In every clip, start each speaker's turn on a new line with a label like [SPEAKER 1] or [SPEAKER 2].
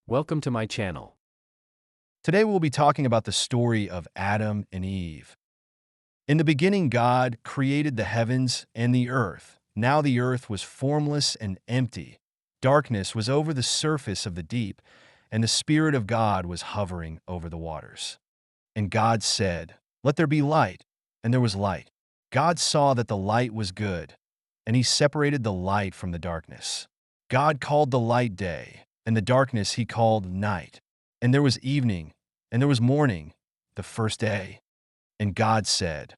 [SPEAKER 1] Welcome to my channel.
[SPEAKER 2] Today we'll be talking about the story of Adam and Eve. In the beginning, God created the heavens and the earth. Now the earth was formless and empty. Darkness was over the surface of the deep, and the Spirit of God was hovering over the waters. And God said, "Let there be light," and there was light. God saw that the light was good, and he separated the light from the darkness. God called the light day, and the darkness he called night. And there was evening, and there was morning, the first day. And God said,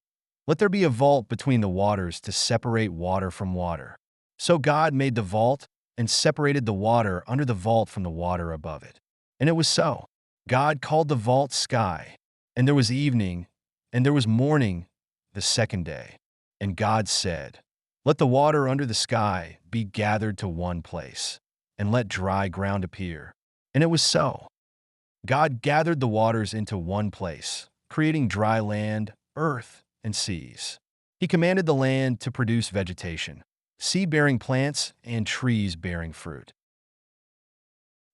[SPEAKER 2] "Let there be a vault between the waters to separate water from water." So God made the vault and separated the water under the vault from the water above it. And it was so. God called the vault sky. And there was evening, and there was morning, the second day. And God said, "Let the water under the sky be gathered to one place, and let dry ground appear." And it was so. God gathered the waters into one place, creating dry land, earth, and seas. He commanded the land to produce vegetation, seed-bearing plants, and trees bearing fruit.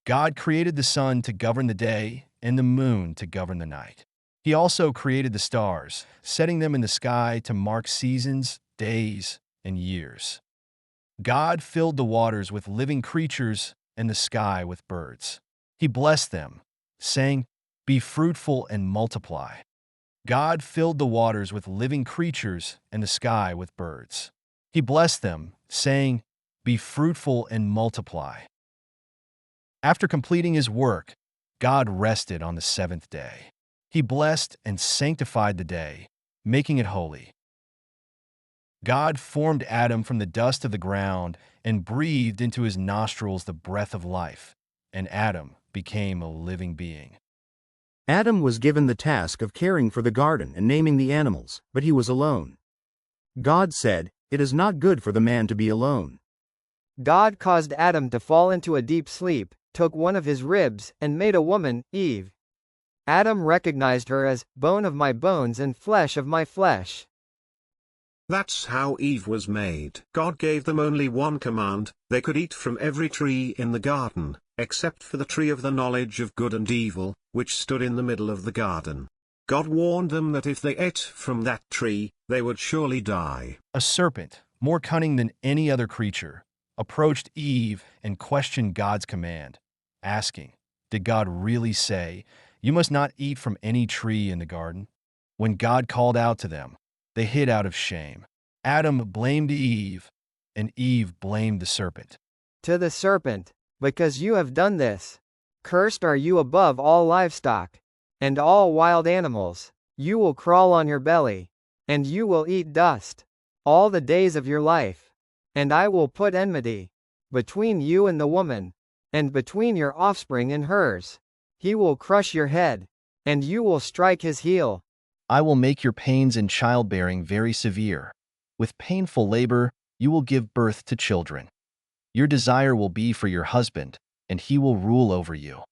[SPEAKER 2] God created the sun to govern the day and the moon to govern the night. He also created the stars, setting them in the sky to mark seasons, days, and years. God filled the waters with living creatures and the sky with birds. He blessed them, saying, "Be fruitful and multiply." God filled the waters with living creatures and the sky with birds. He blessed them, saying, "Be fruitful and multiply." After completing his work, God rested on the seventh day. He blessed and sanctified the day, making it holy. God formed Adam from the dust of the ground and breathed into his nostrils the breath of life, and Adam became a living being.
[SPEAKER 3] Adam was given the task of caring for the garden and naming the animals, but he was alone. God said, "It is not good for the man to be alone."
[SPEAKER 4] God caused Adam to fall into a deep sleep, took one of his ribs, and made a woman, Eve. Adam recognized her as bone of my bones and flesh of my flesh.
[SPEAKER 5] That's how Eve was made. God gave them only one command: they could eat from every tree in the garden, except for the tree of the knowledge of good and evil, which stood in the middle of the garden. God warned them that if they ate from that tree, they would surely die.
[SPEAKER 2] A serpent, more cunning than any other creature, approached Eve and questioned God's command, asking, "Did God really say, 'You must not eat from any tree in the garden'?" When God called out to them, they hid out of shame. Adam blamed Eve, and Eve blamed the serpent.
[SPEAKER 4] To the serpent, "Because you have done this, cursed are you above all livestock and all wild animals. You will crawl on your belly, and you will eat dust all the days of your life. And I will put enmity between you and the woman, and between your offspring and hers. He will crush your head, and you will strike his heel."
[SPEAKER 2] I will make your pains in childbearing very severe. With painful labor, you will give birth to children. Your desire will be for your husband, and he will rule over you.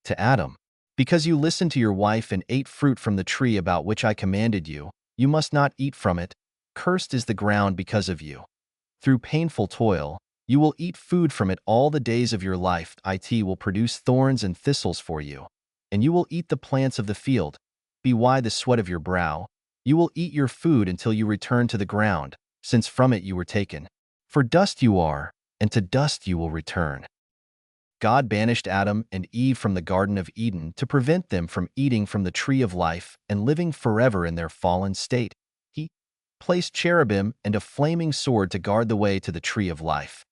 [SPEAKER 2] To Adam, because you listened to your wife and ate fruit from the tree about which I commanded you, you must not eat from it. Cursed is the ground because of you. Through painful toil, you will eat food from it all the days of your life. It will produce thorns and thistles for you, and you will eat the plants of the field. Be why the sweat of your brow. You will eat your food until you return to the ground, since from it you were taken. For dust you are, and to dust you will return. God banished Adam and Eve from the Garden of Eden to prevent them from eating from the tree of life and living forever in their fallen state. He placed cherubim and a flaming sword to guard the way to the tree of life.